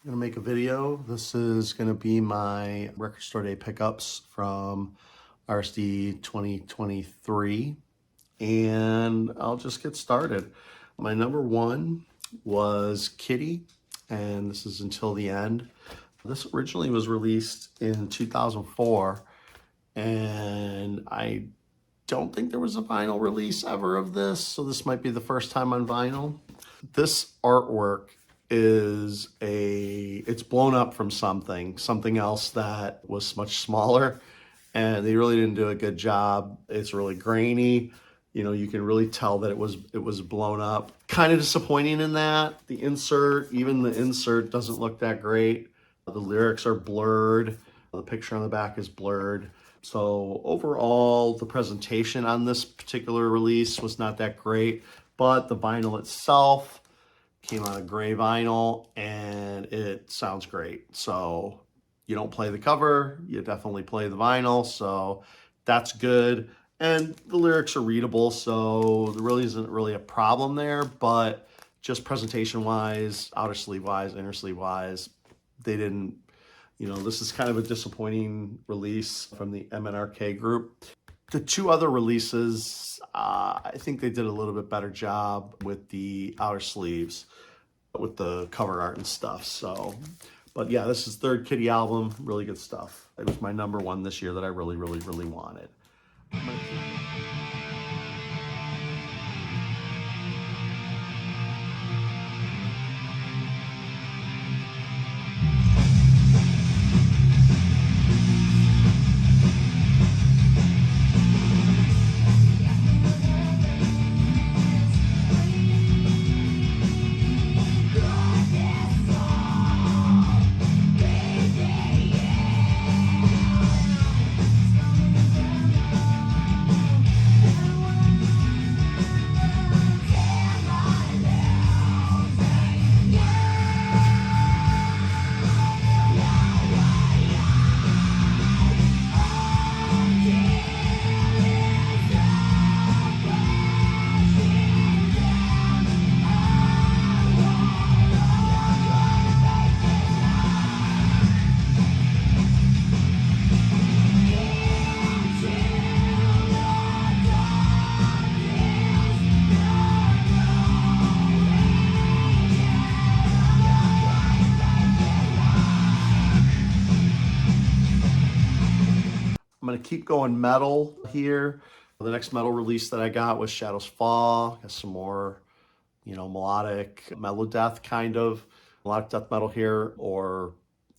I'm gonna make a video. This is gonna be my record store day pickups from RSD 2023, and I'll just get started. My number one was Kitty, and this is Until the End. This originally was released in 2004, and I don't think there was a vinyl release ever of this, so this might be the first time on vinyl. This artwork is it's blown up from something else that was much smaller, and they really didn't do a good job. It's really grainy. You know, you can really tell that it was blown up. Kind of disappointing in that. Even the insert doesn't look that great. The lyrics are blurred. The picture on the back is blurred. So overall, the presentation on this particular release was not that great, but the vinyl itself came on a gray vinyl and it sounds great. So you don't play the cover, you definitely play the vinyl, so that's good. And the lyrics are readable, so there really isn't really a problem there, but just presentation-wise, outer sleeve-wise, inner sleeve-wise, they didn't, this is kind of a disappointing release from the MNRK group. The two other releases, I think they did a little bit better job with the outer sleeves, with the cover art and stuff. So, but yeah, this is third Kitty album, really good stuff. It was my number one this year that I really, really, really wanted. I'm gonna keep going metal here. The next metal release that I got was Shadows Fall. Got some more, melodic, melodeath kind of. Melodic death metal here, or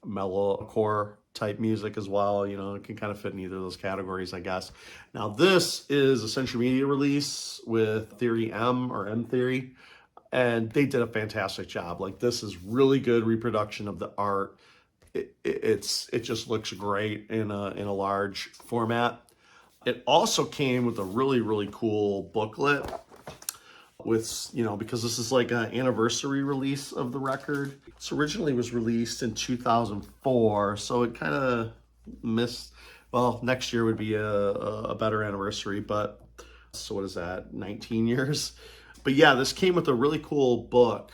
metalcore type music as well. It can kind of fit in either of those categories, I guess. Now this is a Century Media release with Theory M, or M Theory, and they did a fantastic job. Like, this is really good reproduction of the art. It just looks great in a large format. It also came with a really, really cool booklet with, because this is like an anniversary release of the record. This originally was released in 2004, so it kind of missed, well, next year would be a better anniversary, but so what is that, 19 years? But yeah, this came with a really cool book.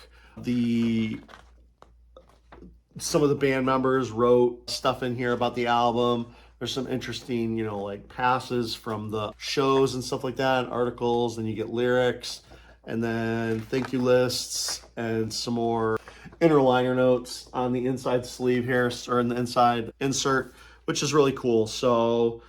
Some of the band members wrote stuff in here about the album. There's some interesting, like passes from the shows and stuff like that, articles, and you get lyrics, and then thank you lists, and some more inner liner notes on the inside sleeve here, or in the inside insert, which is really cool. So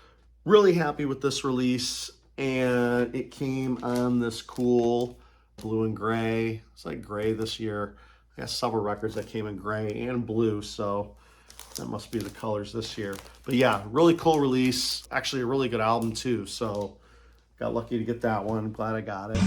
really happy with this release, and it came on this cool blue and gray. It's like gray this year. I got several records that came in gray and blue, so that must be the colors this year. But yeah, really cool release. Actually a really good album too, so got lucky to get that one. Glad I got it.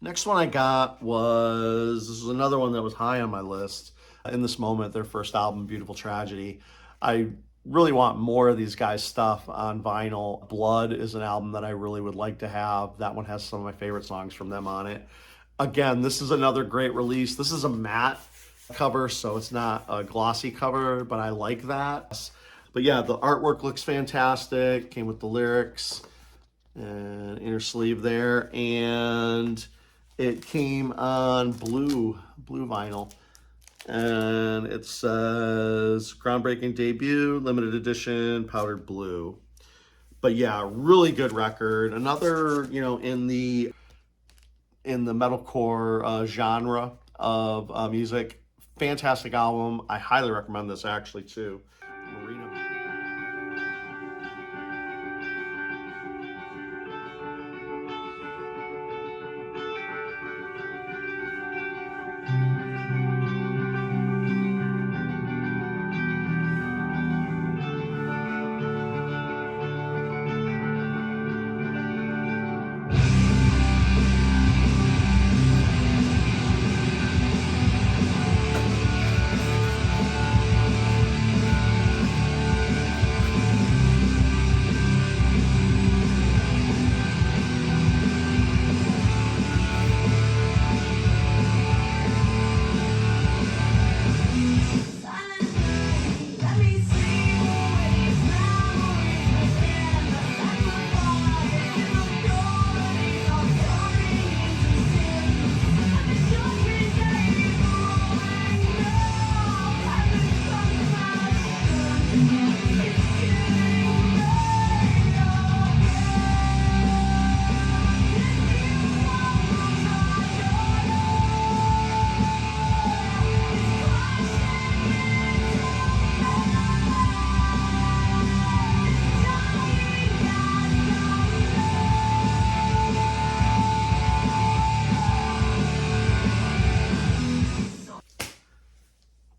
Next one I got this was another one that was high on my list. In This Moment, their first album, Beautiful Tragedy. I really want more of these guys' stuff on vinyl. Blood is an album that I really would like to have. That one has some of my favorite songs from them on it. Again, this is another great release. This is a matte cover, so it's not a glossy cover, but I like that. But yeah, the artwork looks fantastic. Came with the lyrics and inner sleeve there, and it came on blue vinyl. And it says groundbreaking debut, limited edition, powdered blue. But yeah, really good record. Another, in the metalcore genre of music. Fantastic album. I highly recommend this actually too. Marina.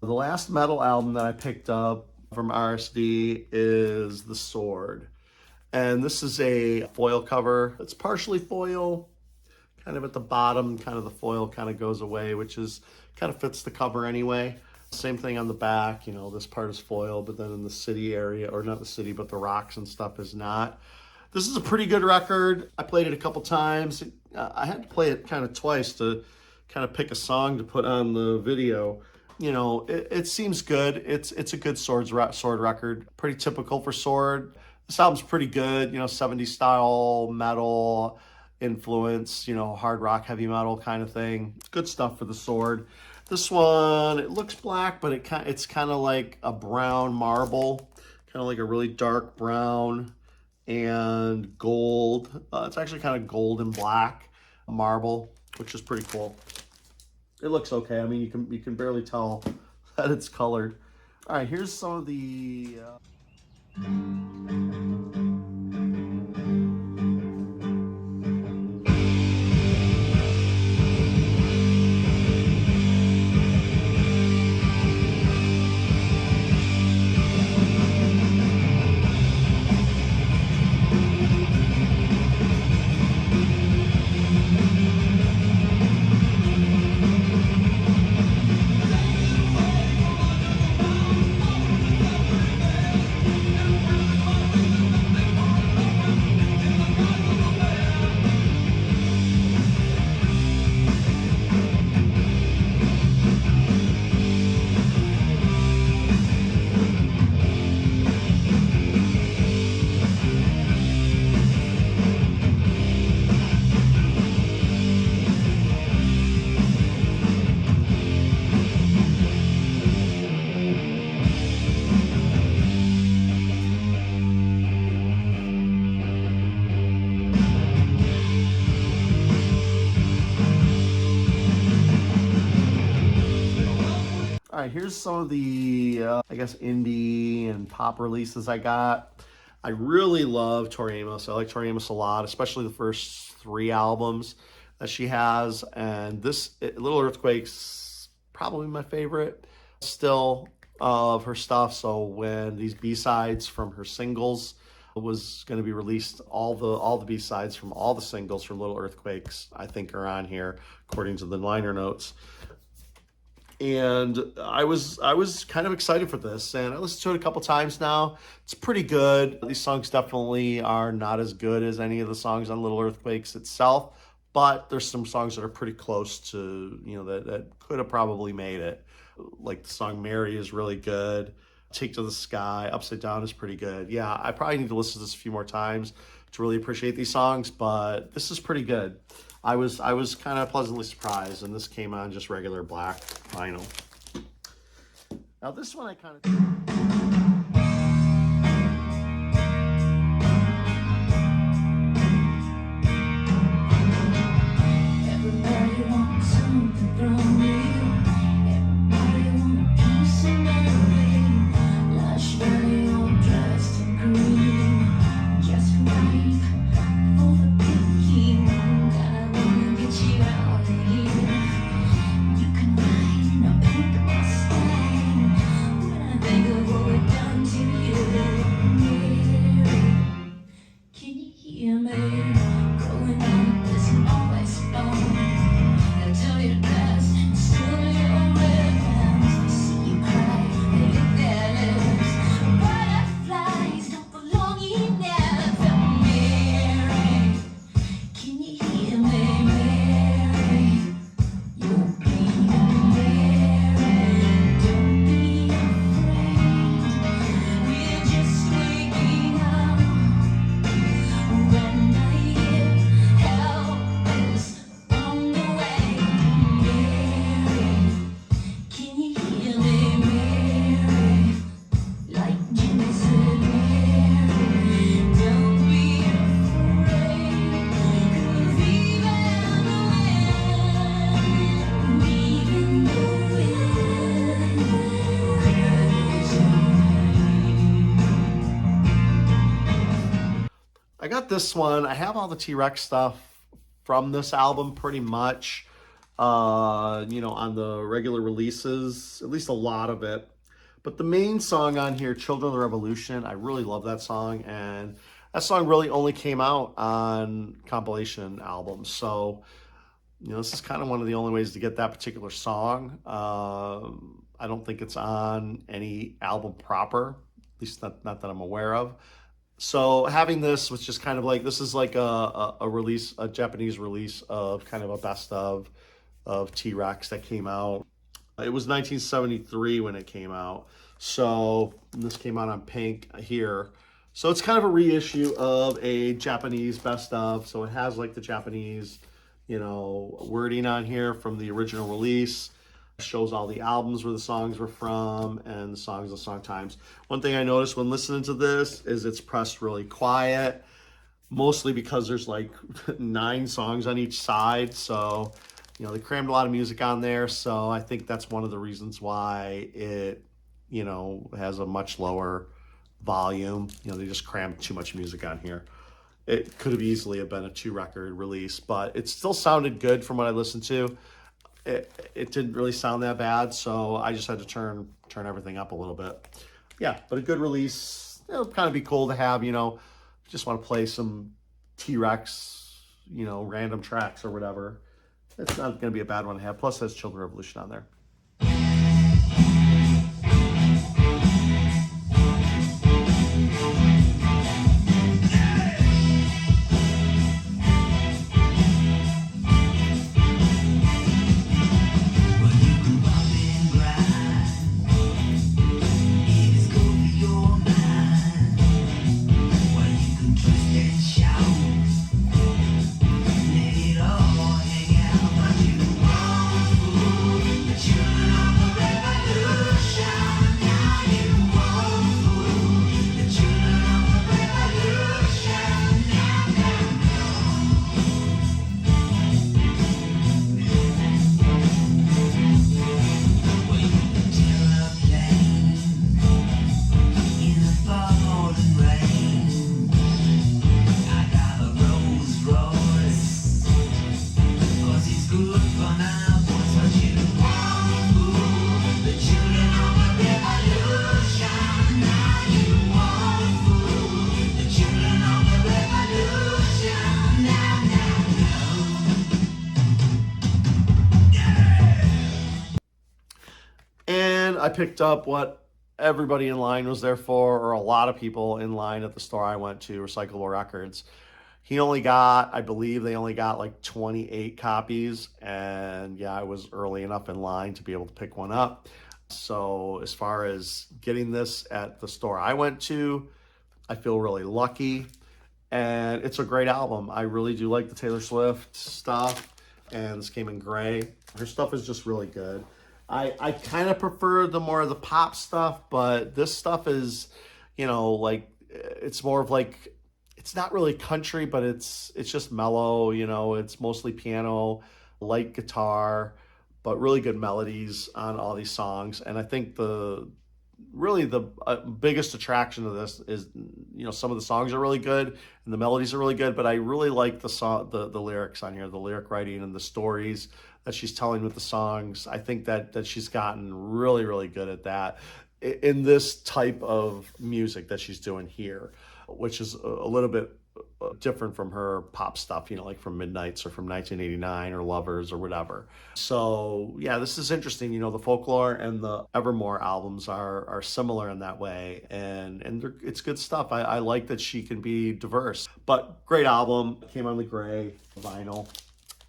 The last metal album that I picked up from RSD is The Sword. And this is a foil cover. It's partially foil, kind of at the bottom, kind of the foil kind of goes away, which is kind of fits the cover anyway. Same thing on the back, this part is foil, but then in the city area, or not the city, but the rocks and stuff is not. This is a pretty good record. I played it a couple times. I had to play it kind of twice to kind of pick a song to put on the video. It seems good. It's a good Sword record. Pretty typical for Sword. This album's pretty good. 70s style metal influence. Hard rock, heavy metal kind of thing. Good stuff for the Sword. This one, it looks black, but it's kind of like a brown marble, kind of like a really dark brown and gold. It's actually kind of gold and black marble, which is pretty cool. It looks okay. I mean, you can barely tell that it's colored. All right, here's some of the... All right, here's some of the, I guess, indie and pop releases I got. I really love Tori Amos. I like Tori Amos a lot, especially the first 3 albums that she has. And this, Little Earthquake's probably my favorite still of her stuff. So when these B-sides from her singles was going to be released. All the B-sides from all the singles from Little Earthquakes, I think, are on here, according to the liner notes. And I was kind of excited for this, and I listened to it a couple times now. It's pretty good. These songs definitely are not as good as any of the songs on Little Earthquakes itself, but there's some songs that are pretty close to, that could have probably made it. Like the song Mary is really good. Take to the Sky, Upside Down is pretty good. Yeah, I probably need to listen to this a few more times to really appreciate these songs, but this is pretty good. I was kind of pleasantly surprised, and this came on just regular black vinyl. Now this one I kind of... I got this one. I have all the T.Rex stuff from this album pretty much, on the regular releases, at least a lot of it. But the main song on here, Children of the Revolution, I really love that song. And that song really only came out on compilation albums. So, this is kind of one of the only ways to get that particular song. I don't think it's on any album proper, at least not that I'm aware of. So having this was just kind of like, this is like a release, a Japanese release of kind of a best of T.Rex that came out. It was 1973 when it came out. So this came out on Pink here. So it's kind of a reissue of a Japanese best of. So it has like the Japanese, wording on here from the original release. Shows all the albums where the songs were from and the songs and song times. One thing I noticed when listening to this is it's pressed really quiet, mostly because there's like 9 songs on each side. So, they crammed a lot of music on there. So I think that's one of the reasons why it, has a much lower volume. They just crammed too much music on here. It could have easily have been a 2-record release, but it still sounded good from what I listened to. It didn't really sound that bad, so I just had to turn everything up a little bit. Yeah, but a good release. It'll kind of be cool to have, just want to play some T.Rex, random tracks or whatever. It's not going to be a bad one to have. Plus, it has Children of Revolution on there. But you I picked up what everybody in line was there for, or a lot of people in line at the store I went to, Recyclable Records. He only got, I believe they only got like 28 copies. And yeah, I was early enough in line to be able to pick one up. So as far as getting this at the store I went to, I feel really lucky. And it's a great album. I really do like the Taylor Swift stuff. And this came in gray. Her stuff is just really good. I kind of prefer the more of the pop stuff, but this stuff is, like, it's more of like, it's not really country, but it's just mellow, it's mostly piano, light guitar, but really good melodies on all these songs. And I think the biggest attraction to this is, some of the songs are really good and the melodies are really good, but I really like the song, the lyrics on here, the lyric writing and the stories that she's telling with the songs. I think that she's gotten really, really good at that in this type of music that she's doing here, which is a little bit different from her pop stuff, like from Midnights or from 1989 or Lovers or whatever. So yeah, this is interesting. The Folklore and the Evermore albums are similar in that way, and it's good stuff. I like that she can be diverse, but great album. Came on the gray vinyl.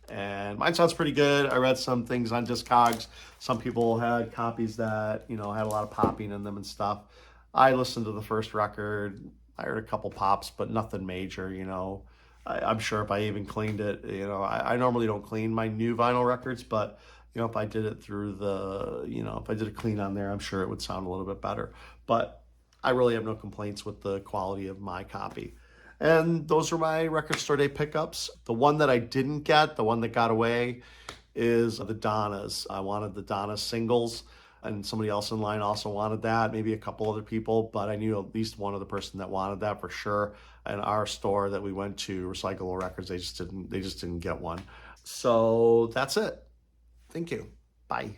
And mine sounds pretty good. I read some things on Discogs. Some people had copies that, had a lot of popping in them and stuff. I listened to the first record. I heard a couple pops, but nothing major, I'm sure if I even cleaned it, I normally don't clean my new vinyl records, but, if I did it through if I did a clean on there, I'm sure it would sound a little bit better. But I really have no complaints with the quality of my copy. And those are my record store day pickups. The one that I didn't get, the one that got away, is the Donnas. I wanted the Donna singles, and somebody else in line also wanted that, maybe a couple other people, but I knew at least one other person that wanted that for sure. And our store that we went to, Recyclable Records, they just didn't get one. So that's it. Thank you. Bye.